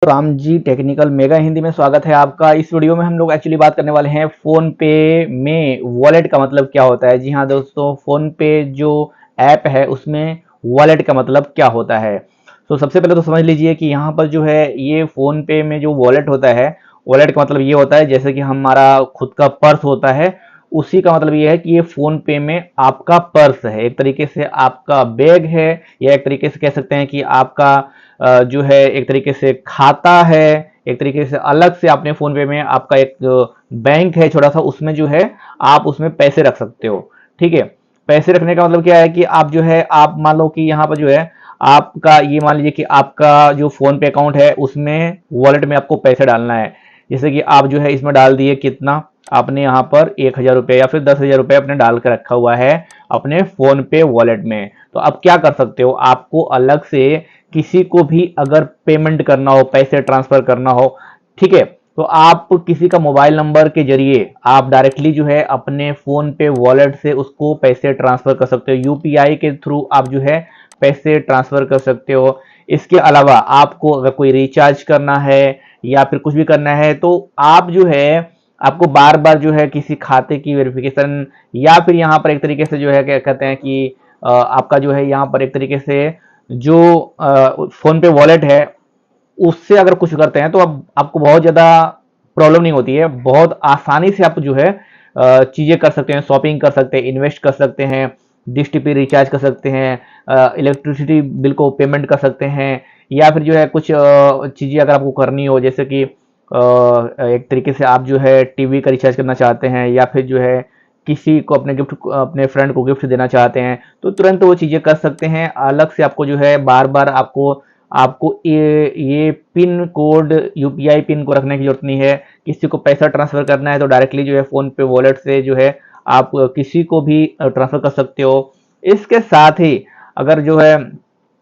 Ram ji technical mega Hindi में स्वागत है आपका। इस वीडियो में हम लोग एक्चुअली बात करने वाले हैं फोन पे में वॉलेट का मतलब क्या होता है। जी हाँ दोस्तों, फोन पे जो ऐप है उसमें वॉलेट का मतलब क्या होता है। तो सबसे पहले तो समझ लीजिए कि यहाँ पर जो है ये फोन पे में जो वॉलेट होता है, वॉलेट का मतलब ये होता है जैसे कि हमारा खुद का पर्स होता है, उसी का मतलब ये है कि ये फोन पे में आपका पर्स है, एक तरीके से आपका बैग है, या एक तरीके से कह सकते हैं कि आपका जो है एक तरीके से खाता है। एक तरीके से अलग से अपने फोन पे में आपका एक बैंक है छोटा सा, उसमें जो है आप उसमें पैसे रख सकते हो। ठीक है, पैसे रखने का मतलब क्या है कि आप जो है आप मान लो कि यहाँ पर जो है आपका ये मान लीजिए कि आपका जो फोन पे अकाउंट है उसमें वॉलेट में आपको पैसे डालना है। जैसे कि आप जो है इसमें डाल दिए, कितना आपने यहाँ पर 1,000 रुपये या फिर 10,000 रुपये अपने डाल कर रखा हुआ है अपने फोन पे वॉलेट में। तो अब क्या कर सकते हो, आपको अलग से किसी को भी अगर पेमेंट करना हो, पैसे ट्रांसफर करना हो, ठीक है, तो आप किसी का मोबाइल नंबर के जरिए आप डायरेक्टली जो है अपने फोन पे वॉलेट से उसको पैसे ट्रांसफर कर सकते हो। यूपीआई के थ्रू आप जो है पैसे ट्रांसफर कर सकते हो। इसके अलावा आपको अगर कोई रिचार्ज करना है या फिर कुछ भी करना है तो आप जो है आपको बार बार जो है किसी खाते की वेरिफिकेशन, या फिर यहाँ पर एक तरीके से जो है क्या कहते हैं कि आपका जो है यहाँ पर एक तरीके से जो फोन पे वॉलेट है उससे अगर कुछ करते हैं तो अब आपको बहुत ज़्यादा प्रॉब्लम नहीं होती है। बहुत आसानी से आप जो है चीज़ें कर सकते हैं, शॉपिंग कर सकते हैं, इन्वेस्ट कर सकते हैं, डिश टीवी रिचार्ज कर सकते हैं, इलेक्ट्रिसिटी बिल को पेमेंट कर सकते हैं, या फिर जो है कुछ चीज़ें अगर आपको करनी हो, जैसे कि एक तरीके से आप जो है टीवी का रिचार्ज करना चाहते हैं या फिर जो है किसी को अपने फ्रेंड को गिफ्ट देना चाहते हैं तो तुरंत वो चीज़ें कर सकते हैं। अलग से आपको जो है बार बार आपको आपको ये पिन कोड, यूपीआई पिन को रखने की जरूरत नहीं है। किसी को पैसा ट्रांसफर करना है तो डायरेक्टली जो है फोन पे वॉलेट से जो है आप किसी को भी ट्रांसफर कर सकते हो। इसके साथ ही अगर जो है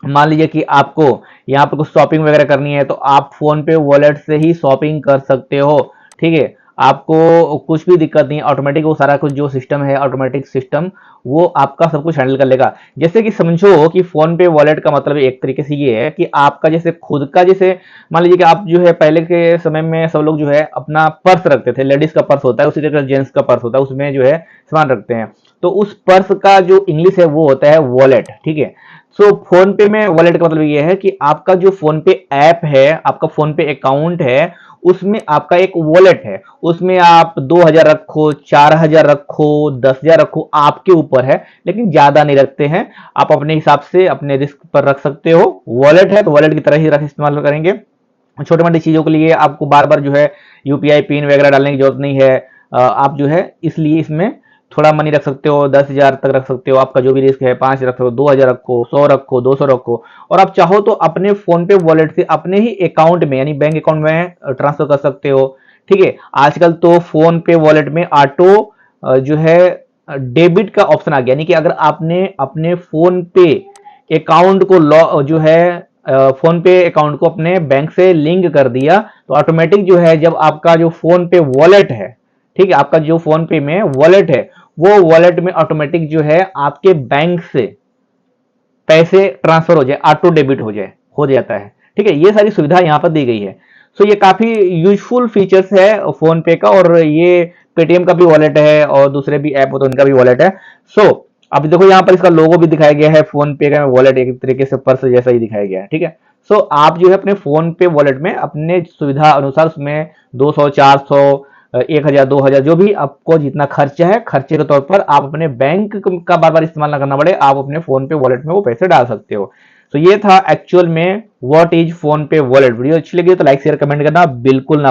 मान लीजिए कि आपको यहाँ पे कुछ शॉपिंग वगैरह करनी है तो आप फोन पे वॉलेट से ही शॉपिंग कर सकते हो। ठीक है, आपको कुछ भी दिक्कत नहीं, ऑटोमेटिक वो सारा कुछ जो सिस्टम है, ऑटोमेटिक सिस्टम वो आपका सब कुछ हैंडल कर लेगा। जैसे कि समझो कि फोन पे वॉलेट का मतलब एक तरीके से ये है कि आपका जैसे खुद का, जैसे मान लीजिए कि आप जो है पहले के समय में सब लोग जो है अपना पर्स रखते थे, लेडीज का पर्स होता है उसी तरह जेंट्स का पर्स होता है, उसमें जो है सामान रखते हैं। तो उस पर्स का जो इंग्लिश है वो होता है वॉलेट। ठीक है, सो फोन पे में वॉलेट का मतलब ये है कि आपका जो फोन पे ऐप है, आपका फोन पे अकाउंट है, उसमें आपका एक वॉलेट है। उसमें आप 2,000 रखो, 4,000 रखो, 10,000 रखो, आपके ऊपर है, लेकिन ज्यादा नहीं रखते हैं। आप अपने हिसाब से अपने रिस्क पर रख सकते हो। वॉलेट है तो वॉलेट की तरह ही रख इस्तेमाल करेंगे। छोटी मोटी चीजों के लिए आपको बार बार जो है यूपीआई पिन वगैरह डालने की जरूरत नहीं है। आप जो है इसलिए इसमें थोड़ा मनी रख सकते हो, 10,000 तक रख सकते हो, आपका जो भी रिस्क है, 5 रखो, 2,000 रखो, 100 रखो, 200 रखो। और आप चाहो तो अपने फोन पे वॉलेट से अपने ही अकाउंट में यानी बैंक अकाउंट में ट्रांसफर कर सकते हो। ठीक है, आजकल तो फोन पे वॉलेट में ऑटो जो है डेबिट का ऑप्शन आ गया, यानी कि अगर आपने अपने फोन पे अकाउंट को लॉ जो है फोन पे अकाउंट को अपने बैंक से लिंक कर दिया तो ऑटोमेटिक जो है जब आपका जो फोन पे वॉलेट है, ठीक है, आपका जो फोन पे में वॉलेट है वो वॉलेट में ऑटोमेटिक जो है आपके बैंक से पैसे ट्रांसफर हो जाए, ऑटो डेबिट हो जाता है। ठीक है, ये सारी सुविधा यहाँ पर दी गई है। सो ये काफी यूजफुल फीचर्स है फोन पे का, और ये पेटीएम का भी वॉलेट है और दूसरे भी ऐप हो तो उनका भी वॉलेट है। सो अब देखो यहाँ पर इसका लोगो भी दिखाया गया है, फोन पे का वॉलेट एक तरीके से पर्स जैसा ही दिखाया गया है। ठीक है, सो आप जो है अपने फोन पे वॉलेट में अपने सुविधा अनुसार उसमें 200, 400, 1,000, 2,000 जो भी आपको जितना खर्चा है, खर्चे के तौर पर आप अपने बैंक का बार बार इस्तेमाल ना करना पड़े, आप अपने फोन पे वॉलेट में वो पैसे डाल सकते हो। तो ये था एक्चुअल में व्हाट इज फोन पे वॉलेट। वीडियो अच्छी लगी तो लाइक शेयर कमेंट करना बिल्कुल ना